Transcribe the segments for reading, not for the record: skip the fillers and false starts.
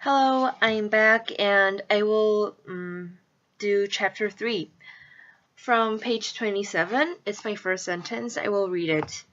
Hello, I'm back and I will do chapter 3. From page 27, it's my first sentence, I will read it.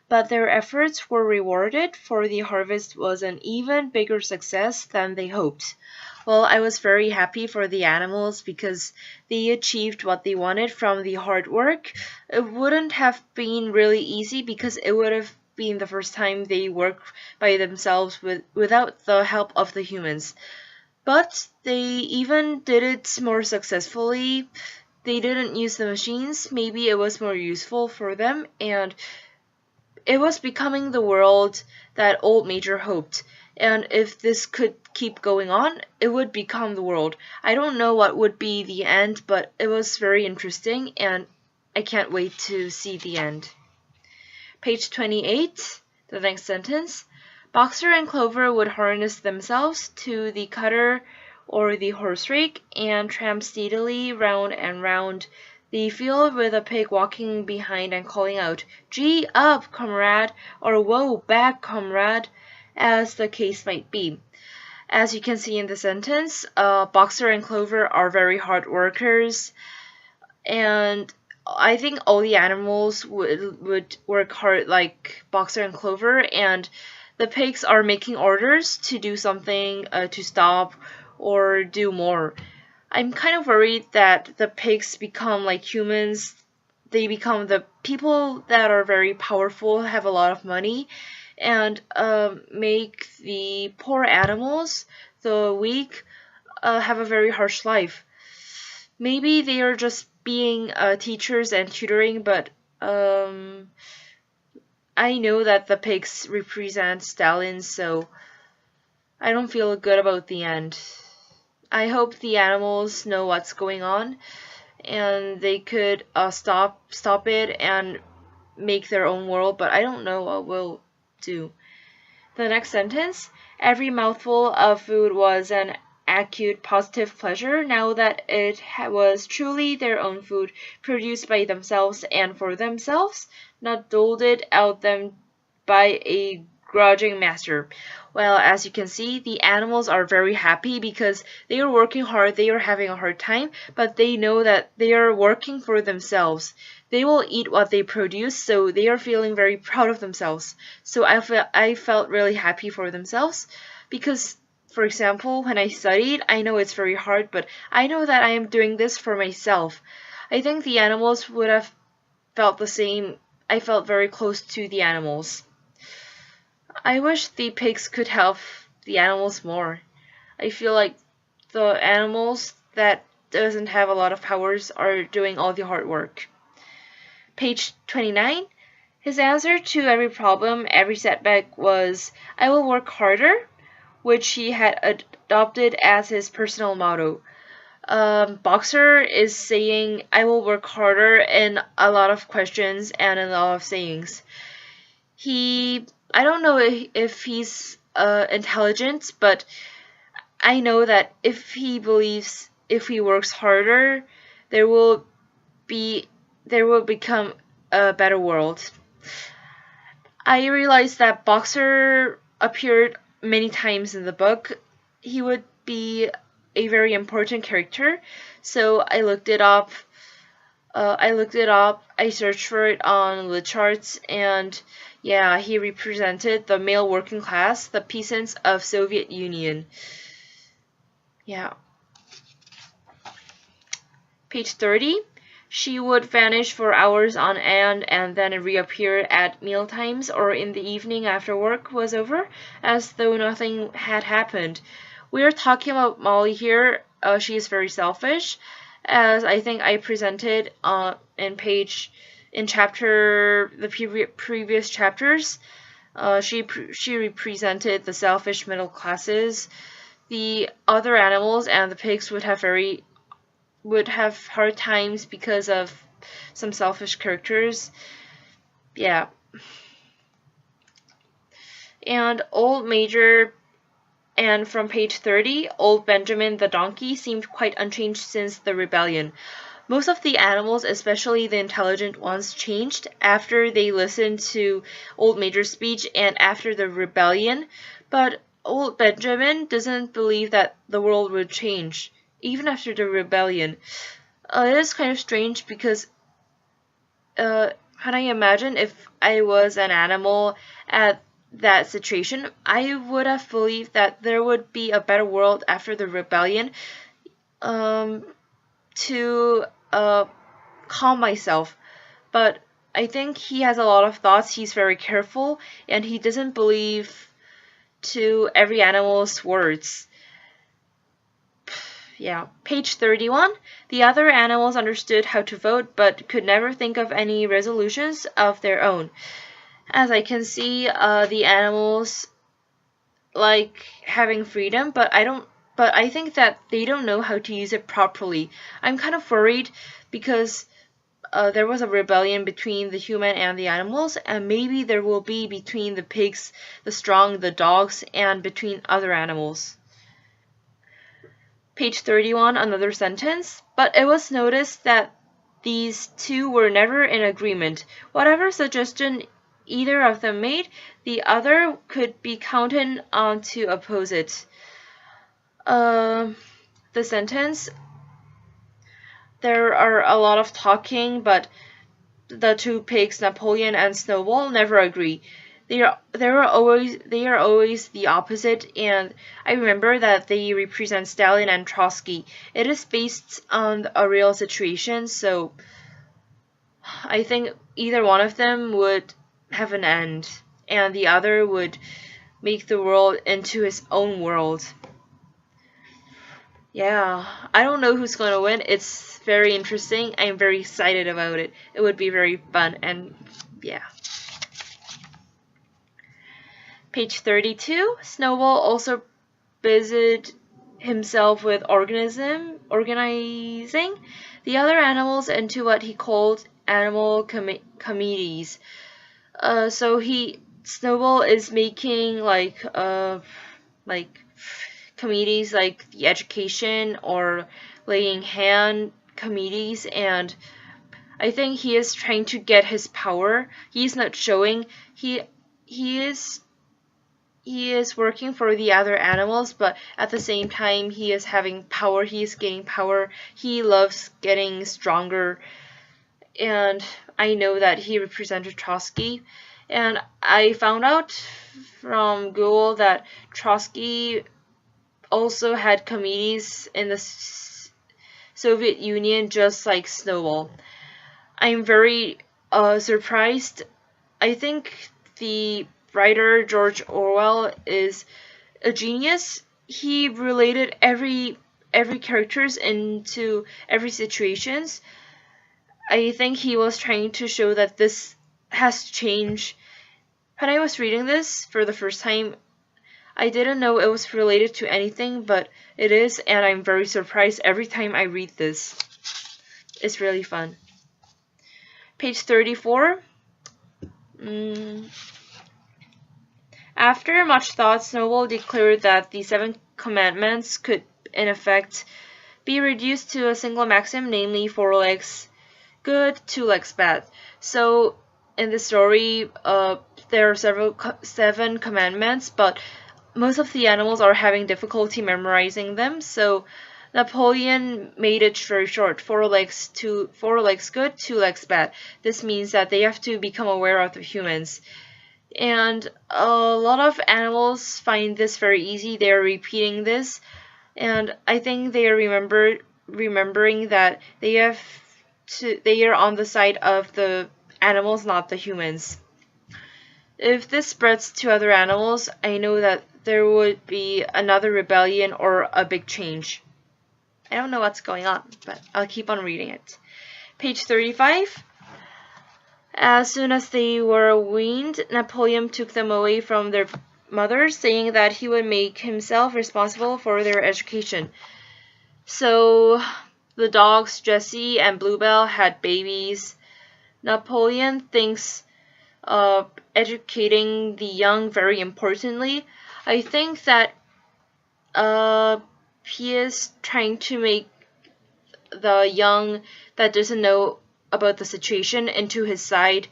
But their efforts were rewarded, for the harvest was an even bigger success than they hoped. Well, I was very happy for the animals because they achieved what they wanted from the hard work. It wouldn't have been really easy because it would have been the first time they worked by themselves without the help of the humans. But they even did it more successfully. They didn't use the machines. Maybe it was more useful for them, and it was becoming the world that Old Major hoped. And if this could keep going on, it would become the world. I don't know what would be the end, but it was very interesting, and I can't wait to see the end. Page 28, the next sentence. Boxer and Clover would harness themselves to the cutter or the horse rake and tramp steadily round and round the field with a pig walking behind and calling out, "Gee up, comrade," or "Whoa, back, comrade," as the case might be. As you can see in the sentence, Boxer and Clover are very hard workers, and I think all the animals would work hard like Boxer and Clover, and the pigs are making orders to do something, to stop or do more. I'm kind of worried that the pigs become like humans. They become the people that are very powerful, have a lot of money, and make the poor animals, the weak, have a very harsh life. Maybe they are just being teachers and tutoring, but I know that the pigs represent stallions, so I don't feel good about the end. I hope the animals know what's going on and they could stop it and make their own world, but I don't know what we'll do. The next sentence, every mouthful of food was an acute positive pleasure now that it was truly their own food, produced by themselves and for themselves, not doled out them by a grudging master. Well, as you can see, the animals are very happy because they are working hard, they are having a hard time, but they know that they are working for themselves. They will eat what they produce, so they are feeling very proud of themselves. So I felt really happy for themselves because, for example, when I studied, I know it's very hard, but I know that I am doing this for myself. I think the animals would have felt the same. I felt very close to the animals. I wish the pigs could help the animals more. I feel like the animals that doesn't have a lot of powers are doing all the hard work. Page 29. His answer to every problem, every setback was, "I will work harder," which he had adopted as his personal motto. Boxer is saying, "I will work harder" in a lot of questions and in a lot of sayings. I don't know if he's intelligent, but I know that if he believes if he works harder, there will become a better world. I realized that Boxer appeared many times in the book. He would be a very important character, so I looked it up. I searched for it on the charts, and yeah, he represented the male working class, the peasants of Soviet Union. Yeah. Page 30. She would vanish for hours on end and then reappear at mealtimes or in the evening after work was over, as though nothing had happened. We are talking about Molly here. She is very selfish, as I think I presented in chapter the previous chapters. She represented the selfish middle classes. The other animals and the pigs would have hard times because of some selfish characters. Yeah. And Old Major, and from page 30, Old Benjamin the donkey seemed quite unchanged since the rebellion. Most of the animals, especially the intelligent ones, changed after they listened to Old Major's speech and after the rebellion, but old Benjamin doesn't believe that the world would change, even after the rebellion. It is kind of strange because can I imagine if I was an animal at that situation, I would have believed that there would be a better world after the rebellion, um, to calm myself. But I think he has a lot of thoughts. He's very careful, and he doesn't believe to every animal's words. Yeah. Page 31. The other animals understood how to vote, but could never think of any resolutions of their own. As I can see, the animals like having freedom, but I think that they don't know how to use it properly. I'm kind of worried because there was a rebellion between the human and the animals, and maybe there will be between the pigs, the strong, the dogs, and between other animals. Page 31, another sentence. But it was noticed that these two were never in agreement. Whatever suggestion either of them made, the other could be counted on to oppose it. The sentence, there are a lot of talking, but the two pigs, Napoleon and Snowball, never agree. They are always the opposite, and I remember that they represent Stalin and Trotsky. It is based on a real situation, so I think either one of them would have an end, and the other would make the world into his own world. Yeah, I don't know who's going to win. It's very interesting. I'm very excited about it. It would be very fun, and yeah. Page 32. Snowball also busied himself with organizing the other animals into what he called animal committees. So Snowball is making like committees like the education or laying hand committees, and I think he is trying to get his power. He's not showing he is working for the other animals, but at the same time he is having power, he is gaining power, he loves getting stronger, and I know that he represented Trotsky, and I found out from Google that Trotsky also had committees in the Soviet Union just like Snowball. I'm very surprised. I think the writer George Orwell is a genius. He related every characters into every situations. I think he was trying to show that this has to change. When I was reading this for the first time, I didn't know it was related to anything, but it is, and I'm very surprised every time I read this. It's really fun. Page 34. After much thought, Snowball declared that the 7 commandments could, in effect, be reduced to a single maxim, namely 4 legs good, 2 legs bad. So, in the story, there are 7 commandments, but most of the animals are having difficulty memorizing them, so Napoleon made it very short. 4 legs good, 2 legs bad. This means that they have to become aware of the humans. And a lot of animals find this very easy. They are repeating this, and I think they are remembering that they are on the side of the animals, not the humans. If this spreads to other animals, I know that there would be another rebellion or a big change. I don't know what's going on, but I'll keep on reading it. Page 35. As soon as they were weaned, Napoleon took them away from their mothers, saying that he would make himself responsible for their education. So the dogs Jessie and Bluebell had babies. Napoleon thinks educating the young very importantly. I think that he is trying to make the young that doesn't know about the situation into his side.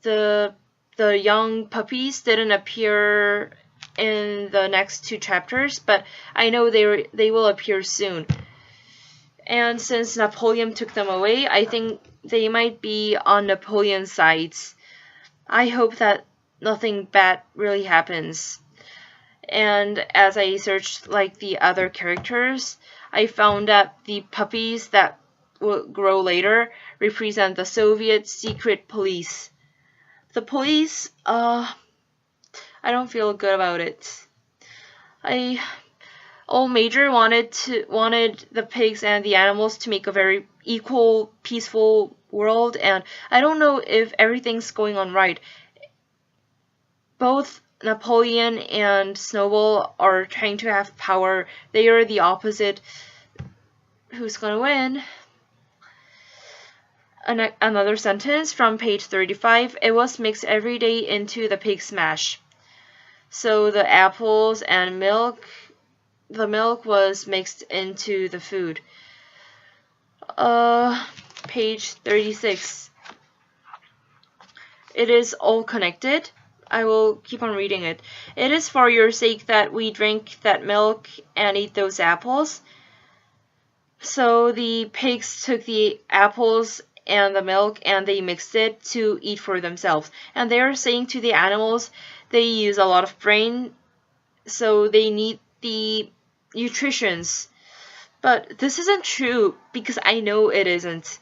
the young puppies didn't appear in the next 2 chapters, but I know they will appear soon. And since Napoleon took them away, I think they might be on Napoleon's side. I hope that nothing bad really happens. And as I searched like the other characters, I found that the puppies that will grow later represent the Soviet secret police. The police, I don't feel good about it. Old Major wanted the pigs and the animals to make a very equal, peaceful world, and I don't know if everything's going on right. Both Napoleon and Snowball are trying to have power. They are the opposite. Who's gonna win? Another sentence from page 35. It was mixed every day into the pig smash. So the apples and milk, the milk was mixed into the food. Page 36. It is all connected. I will keep on reading it. It is for your sake that we drink that milk and eat those apples. So the pigs took the apples and the milk and they mixed it to eat for themselves. And they are saying to the animals they use a lot of brain, so they need the nutritions. But this isn't true because I know it isn't.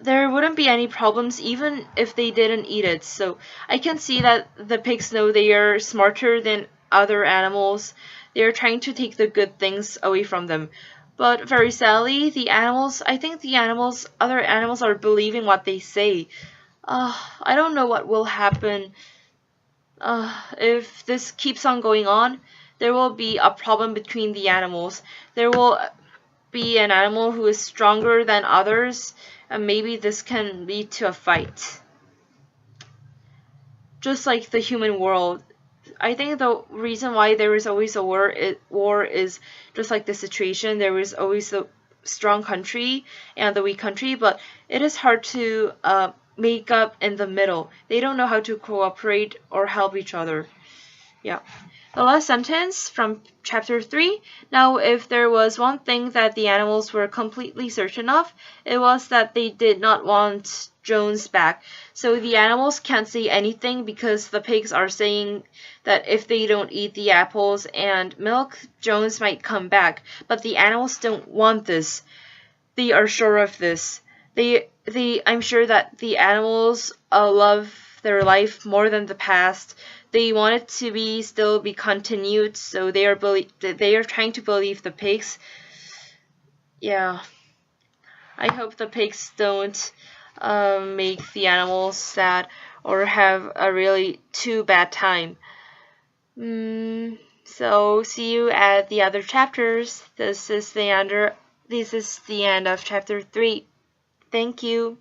There wouldn't be any problems even if they didn't eat it. So I can see that the pigs know they are smarter than other animals. They are trying to take the good things away from them. But very sadly, I think other animals are believing what they say. I don't know what will happen. If this keeps on going on, there will be a problem between the animals. There will be an animal who is stronger than others, and maybe this can lead to a fight. Just like the human world. I think the reason why there is always a war is just like the situation. There is always the strong country and the weak country, but it is hard to make up in the middle. They don't know how to cooperate or help each other. Yeah. The last sentence from chapter 3. Now, if there was one thing that the animals were completely certain of, it was that they did not want Jones back. So the animals can't say anything because the pigs are saying that if they don't eat the apples and milk, Jones might come back. But the animals don't want this. They are sure of this. I'm sure that the animals love their life more than the past. They want it to still be continued, so they are trying to believe the pigs. Yeah. I hope the pigs don't make the animals sad or have a really too bad time. So see you at the other chapters. This is the end of chapter 3. Thank you.